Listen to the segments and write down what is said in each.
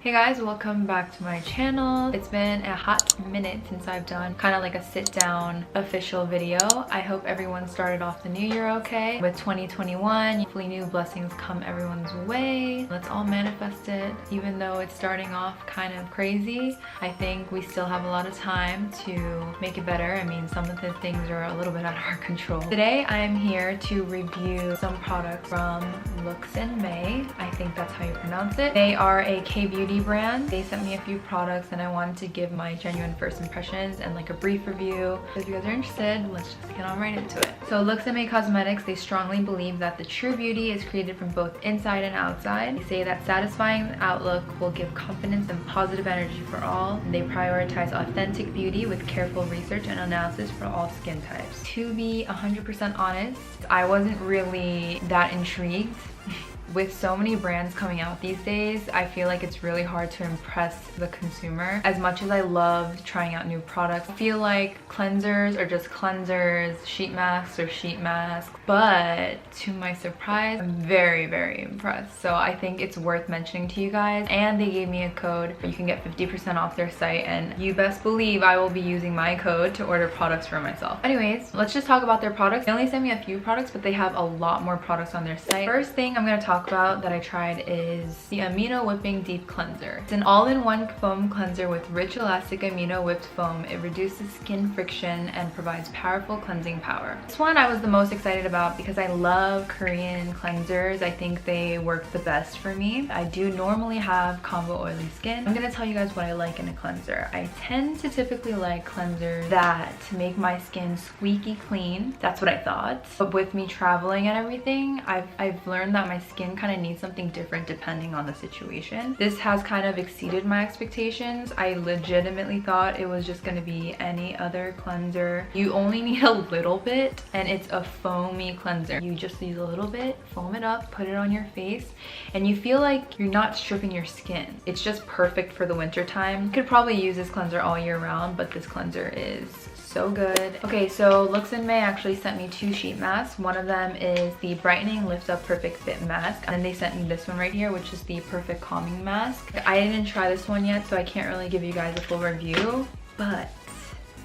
Hey guys, welcome back to my channel. It's been a hot minute since I've done kind of like a sit down official video. I hope everyone started off the new year okay. With 2021, hopefully new blessings come everyone's way. Let's all manifest it. Even though it's starting off kind of crazy, I think we still have a lot of time to make it better. I mean, some of the things are a little bit out of our control. Today, I am here to review some products from MEII. I think that's how you pronounce it. They are a K-beauty brand. They sent me a few products and I wanted to give my genuine first impressions and like a brief review. If you guys are interested, let's just get on right into it. So MEII Cosmetics, they strongly believe that the true beauty is created from both inside and outside. They say that satisfying outlook will give confidence and positive energy for all. They prioritize authentic beauty with careful research and analysis for all skin types. To be 100% honest, I wasn't really that intrigued. With so many brands coming out these days, I feel like it's really hard to impress the consumer. As much as I love trying out new products, I feel like cleansers are just cleansers, sheet masks are sheet masks. But to my surprise, I'm very, very impressed. So I think it's worth mentioning to you guys. And they gave me a code. You can get 50% off their site, and you best believe I will be using my code to order products for myself. Anyways, let's just talk about their products. They only sent me a few products, but they have a lot more products on their site. First thing I'm gonna talk about that I tried is the Amino Whipping Deep Cleanser. It's an all-in-one foam cleanser with rich elastic amino whipped foam. It reduces skin friction and provides powerful cleansing power. This one I was the most excited about because I love Korean cleansers. I think they work the best for me. I do normally have combo oily skin. I'm gonna tell you guys what I like in a cleanser. I tend to typically like cleansers that make my skin squeaky clean. That's what I thought. But with me traveling and everything, I've learned that my skin kind of needs something different depending on the situation. This has kind of exceeded my expectations. I legitimately thought it was just going to be any other cleanser. You only need a little bit, and it's a foamy cleanser. You just use a little bit, foam it up, put it on your face, and you feel like you're not stripping your skin. It's just perfect for the winter time. You could probably use this cleanser all year round, but this cleanser is so good. Okay, so MEII actually sent me two sheet masks. One of them is the Brightening Lift Up Perfect Fit Mask, and then they sent me this one right here, which is the Perfect Calming Mask. I didn't try this one yet, so I can't really give you guys a full review, but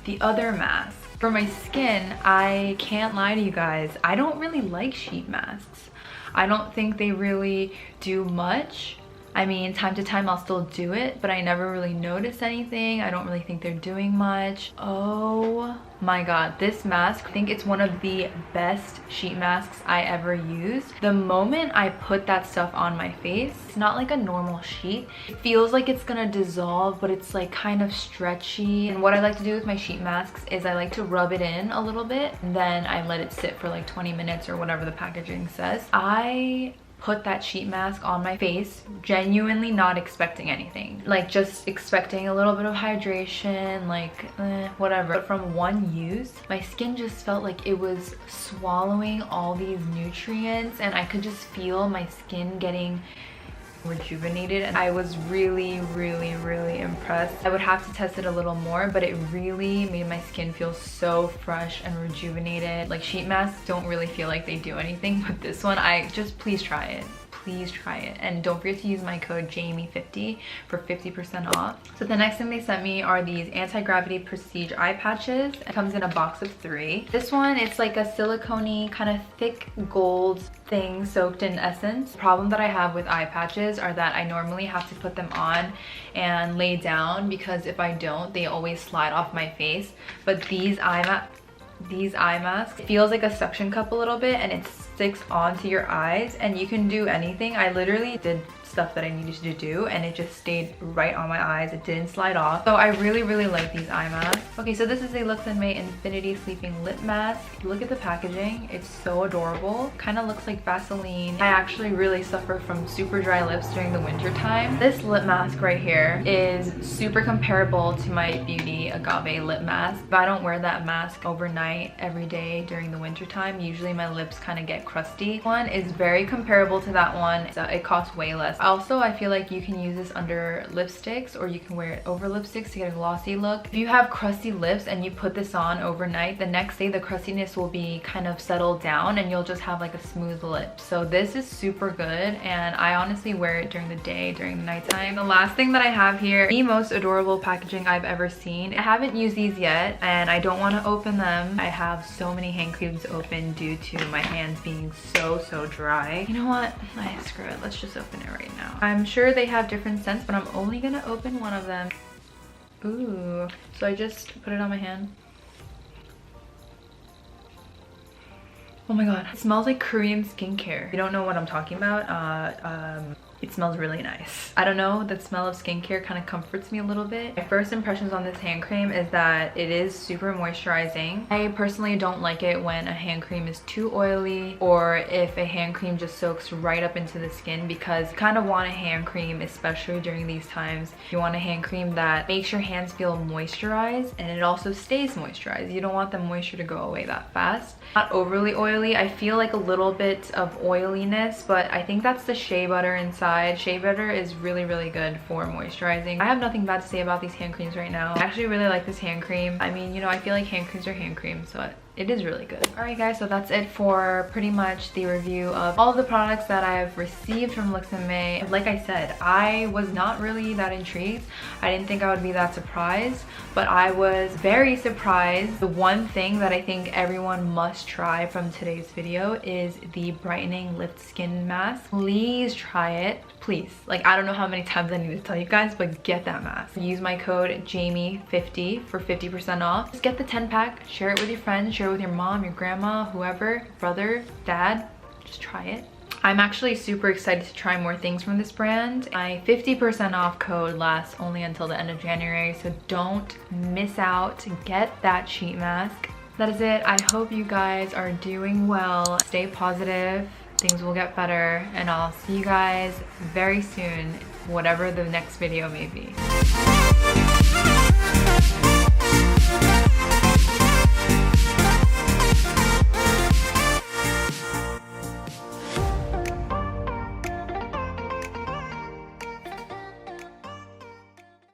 the other mask, for my skin, I can't lie to you guys, I don't really like sheet masks. I don't think they really do much. I mean, time to time I'll still do it, but I never really notice anything. I don't really think they're doing much. Oh my god, this mask, I think it's one of the best sheet masks I ever used. The moment I put that stuff on my face, it's not like a normal sheet. It feels like it's gonna dissolve, but it's like kind of stretchy. And what I like to do with my sheet masks is I like to rub it in a little bit, and then I let it sit for like 20 minutes or whatever the packaging says. I put that sheet mask on my face genuinely not expecting anything, like just expecting a little bit of hydration, like whatever. But from one use, my skin just felt like it was swallowing all these nutrients, and I could just feel my skin getting rejuvenated, and I was really impressed. I would have to test it a little more, but it really made my skin feel so fresh and rejuvenated. Like, sheet masks don't really feel like they do anything, but this one, please try it. Please try it, and don't forget to use my code Jaime50 for 50% off. So the next thing they sent me are these AntiGravity Prestige Eye Patches. It comes in a box of 3. This one, it's like a silicone-y kind of thick gold thing soaked in essence. The problem that I have with eye patches are that I normally have to put them on and lay down, because if I don't, they always slide off my face. But these eye masks, it feels like a suction cup a little bit, and it sticks onto your eyes, and you can do anything. I literally did stuff that I needed to do, and it just stayed right on my eyes. It didn't slide off. So I really like these eye masks. Okay, so this is a MEII Infinity Sleeping Lip Mask. Look at the packaging. It's so adorable. Kind of looks like Vaseline. I actually really suffer from super dry lips during the winter time. This lip mask right here is super comparable to my Beauty Agave lip mask. If I don't wear that mask overnight every day during the winter time, usually my lips kind of get crusty. One is very comparable to that one. So it costs way less Also, I feel like you can use this under lipsticks, or you can wear it over lipsticks to get a glossy look. If you have crusty lips and you put this on overnight, the next day the crustiness will be kind of settled down and you'll just have like a smooth lip. So this is super good, and I honestly wear it during the day, during the nighttime. The last thing that I have here, the most adorable packaging I've ever seen. I haven't used these yet and I don't want to open them. I have so many hand creams open due to my hands being so dry. You know what? Screw it. Let's just open it right now. I'm sure they have different scents, but I'm only gonna open one of them. Ooh. So I just put it on my hand. Oh my god. It smells like Korean skincare. You don't know what I'm talking about? It smells really nice. I don't know, the smell of skincare kind of comforts me a little bit. My first impressions on this hand cream is that it is super moisturizing. I personally don't like it when a hand cream is too oily, or if a hand cream just soaks right up into the skin, because you kind of want a hand cream, especially during these times. You want a hand cream that makes your hands feel moisturized and it also stays moisturized. You don't want the moisture to go away that fast. Not overly oily. I feel like a little bit of oiliness, but I think that's the shea butter inside. Shea butter is really good for moisturizing. I have nothing bad to say about these hand creams right now. I actually really like this hand cream. I mean, you know, I feel like hand creams are hand creams, so it is really good. Alright guys, so that's it for pretty much the review of all of the products that I've received from Looks and MEII. Like I said, I was not really that intrigued. I didn't think I would be that surprised, but I was very surprised. The one thing that I think everyone must try from today's video is the brightening lift skin mask. Please try it. Please. Like, I don't know how many times I need to tell you guys, but get that mask. Use my code Jaime50 for 50% off. Just get the 10-pack, share it with your friends, share it with your mom, your grandma, whoever, brother, dad. Just try it. I'm actually super excited to try more things from this brand. My 50% off code lasts only until the end of January, so don't miss out. Get that sheet mask. That is it. I hope you guys are doing well. Stay positive. Things will get better, and I'll see you guys very soon, whatever the next video may be.